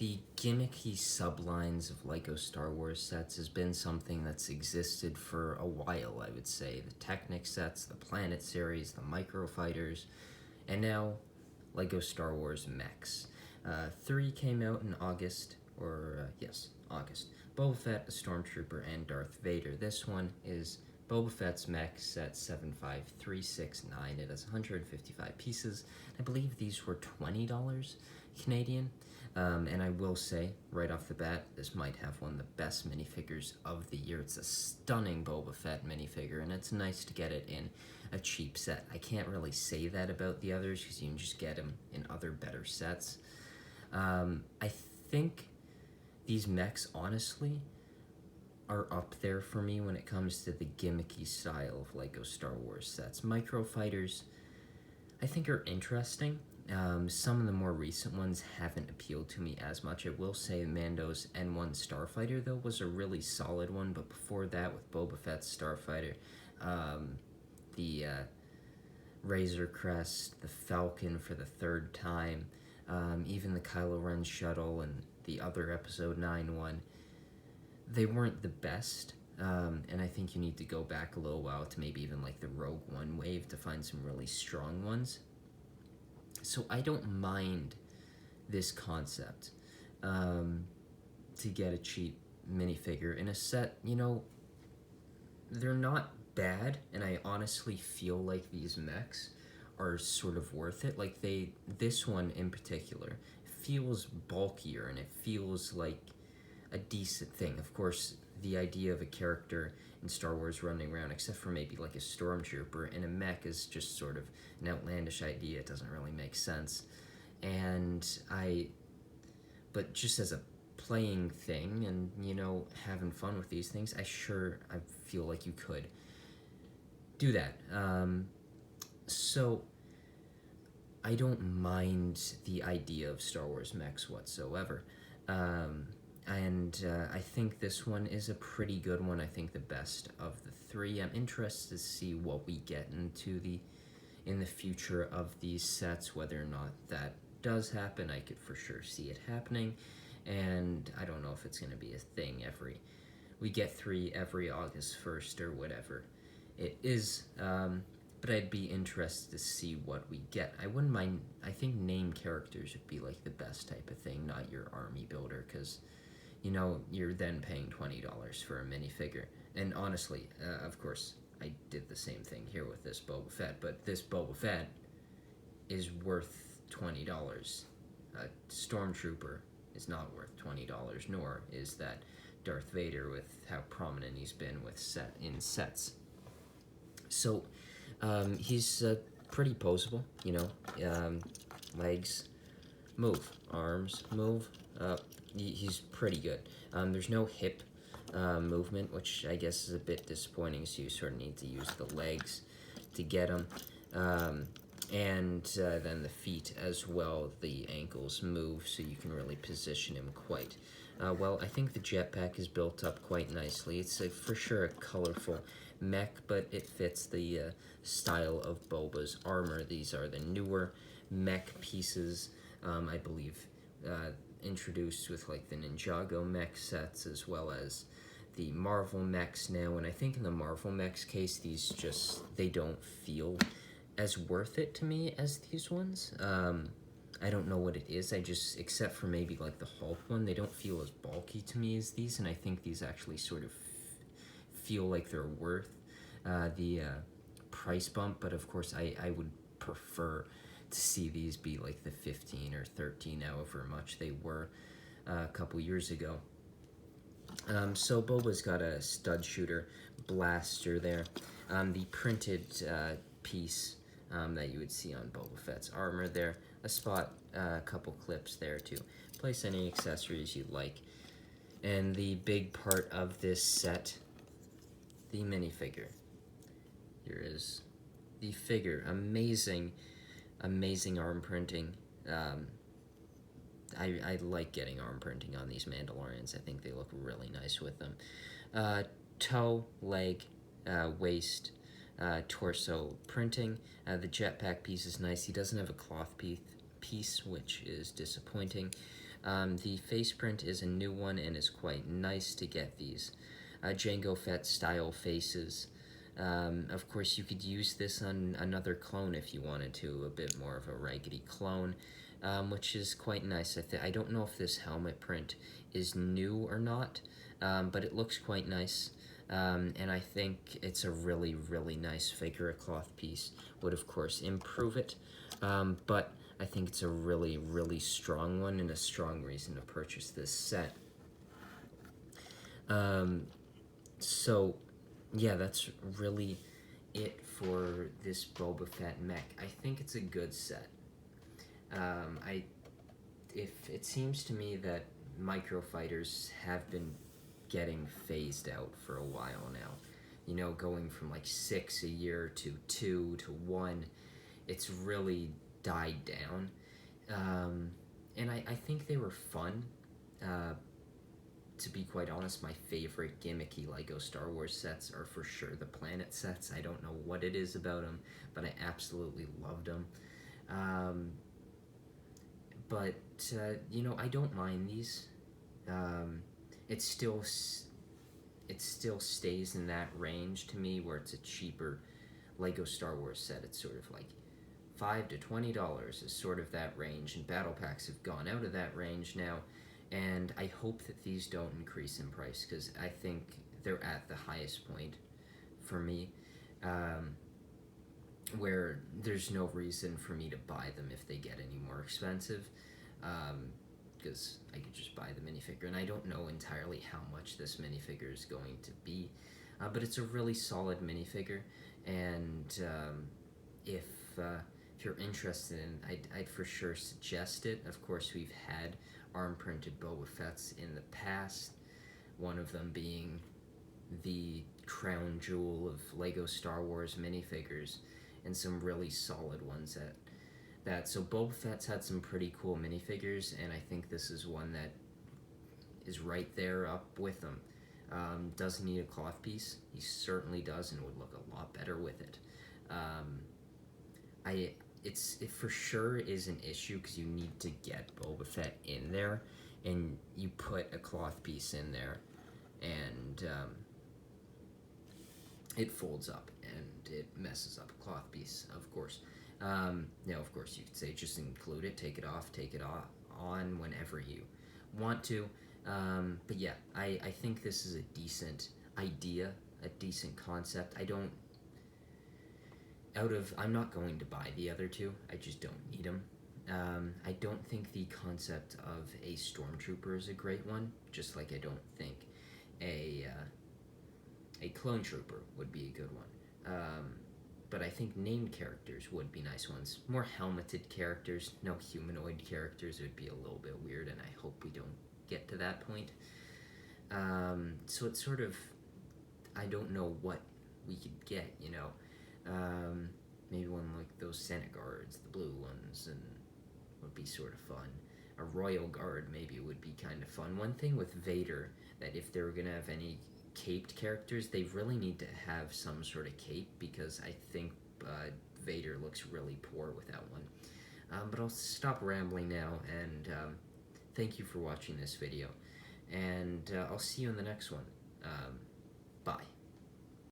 the gimmicky sublines of LEGO Star Wars sets has been something that's existed for a while, I would say. The Technic sets, the Planet series, the Microfighters, and now LEGO Star Wars Mechs. 3 came out in August, August. Boba Fett, a Stormtrooper, and Darth Vader. This one is Boba Fett's Mech set 75369. It has 155 pieces. I believe these were $20 Canadian. And I will say, right off the bat, this might have one of the best minifigures of the year. It's a stunning Boba Fett minifigure, and it's nice to get it in a cheap set. I can't really say that about the others, because you can just get them in other better sets. I think these mechs, honestly, are up there for me when it comes to the gimmicky style of LEGO Star Wars sets. Microfighters, I think, are interesting. Some of the more recent ones haven't appealed to me as much. I will say Mando's N1 Starfighter, though, was a really solid one, but before that, with Boba Fett's Starfighter, the Razor Crest, the Falcon for the third time, even the Kylo Ren shuttle and the other Episode 9 one, they weren't the best. And I think you need to go back a little while to maybe even like the Rogue One wave to find some really strong ones. So I don't mind this concept to get a cheap minifigure in a set. You know, they're not bad, and I honestly feel like these mechs are sort of worth it. Like this one in particular feels bulkier, and it feels like a decent thing. Of course, the idea of a character in Star Wars running around, except for maybe like a stormtrooper, in a mech is just sort of an outlandish idea. It doesn't really make sense. But just as a playing thing and, you know, having fun with these things, I feel like you could do that. So I don't mind the idea of Star Wars mechs whatsoever. I think this one is a pretty good one. I think the best of the 3. I'm interested to see what we get in the future of these sets, whether or not that does happen. I could for sure see it happening, and I don't know if it's going to be a thing we get 3 every August 1st or whatever it is, but I'd be interested to see what we get. I wouldn't mind. I think named characters would be like the best type of thing, not your army builder, because, you know, you're then paying $20 for a minifigure. And honestly, of course, I did the same thing here with this Boba Fett, but this Boba Fett is worth $20. A Stormtrooper is not worth $20, nor is that Darth Vader, with how prominent he's been in sets. So he's pretty poseable, you know. Legs move, arms move. He's pretty good. There's no hip movement, which I guess is a bit disappointing, so you sort of need to use the legs to get him. And then the feet as well, the ankles move, so you can really position him quite well. I think the jetpack is built up quite nicely. It's for sure a colorful mech, but it fits the style of Boba's armor. These are the newer mech pieces, I believe, introduced with like the Ninjago mech sets, as well as the Marvel mechs now. And I think in the Marvel mechs case, they don't feel as worth it to me as these ones. I don't know what it is. Except for maybe like the Hulk one, they don't feel as bulky to me as these, and I think these actually sort of feel like they're worth the price bump. But of course, I would prefer to see these be like the 15 or 13, however much they were a couple years ago. So Boba's got a stud shooter blaster there. The printed piece that you would see on Boba Fett's armor there. A couple clips there to place any accessories you'd like. And the big part of this set, the minifigure. Here is the figure. Amazing arm printing. I like getting arm printing on these Mandalorians. I think they look really nice with them. Toe, leg, waist, torso printing. The jetpack piece is nice. He doesn't have a cloth piece, which is disappointing. The face print is a new one and is quite nice to get these Jango Fett style faces. Of course, you could use this on another clone if you wanted to, a bit more of a raggedy clone, which is quite nice. I don't know if this helmet print is new or not, but it looks quite nice. And I think it's a really, really nice figure. A cloth piece would, of course, improve it, but I think it's a really, really strong one and a strong reason to purchase this set. So, yeah, that's really it for this Boba Fett mech. I think it's a good set. If it seems to me that microfighters have been getting phased out for a while now. You know, going from like 6 a year to 2 to 1, it's really died down. And I think they were fun. To be quite honest, my favorite gimmicky LEGO Star Wars sets are for sure the planet sets. I don't know what it is about them, but I absolutely loved them. But you know, I don't mind these. It still stays in that range to me, where it's a cheaper LEGO Star Wars set. It's sort of like $5 to $20 is sort of that range, and battle packs have gone out of that range now. And I hope that these don't increase in price, because I think they're at the highest point for me, where there's no reason for me to buy them if they get any more expensive, because I could just buy the minifigure, and I don't know entirely how much this minifigure is going to be, but it's a really solid minifigure, and if you're interested in it, I'd for sure suggest it. Of course, we've had arm-printed Boba Fett's in the past, one of them being the crown jewel of LEGO Star Wars minifigures, and some really solid ones at that. So Boba Fett's had some pretty cool minifigures, and I think this is one that is right there up with them. Doesn't need a cloth piece. He certainly does, and would look a lot better with it. It for sure is an issue, because you need to get Boba Fett in there, and you put a cloth piece in there, and it folds up, and it messes up a cloth piece, of course. Now, of course, you could say just include it, take it on whenever you want to. But yeah, I think this is a decent idea, a decent concept. I'm not going to buy the other two. I just don't need them. I don't think the concept of a stormtrooper is a great one, just like I don't think a clone trooper would be a good one. But I think named characters would be nice ones. More helmeted characters, no humanoid characters would be a little bit weird, and I hope we don't get to that point. So it's sort of, I don't know what we could get, you know. Maybe one like those Senate guards, the blue ones, and would be sort of fun. A royal guard maybe would be kind of fun. One thing with Vader, that if they were going to have any caped characters, they really need to have some sort of cape, because I think Vader looks really poor without one. But I'll stop rambling now, and thank you for watching this video, and I'll see you in the next one. Bye.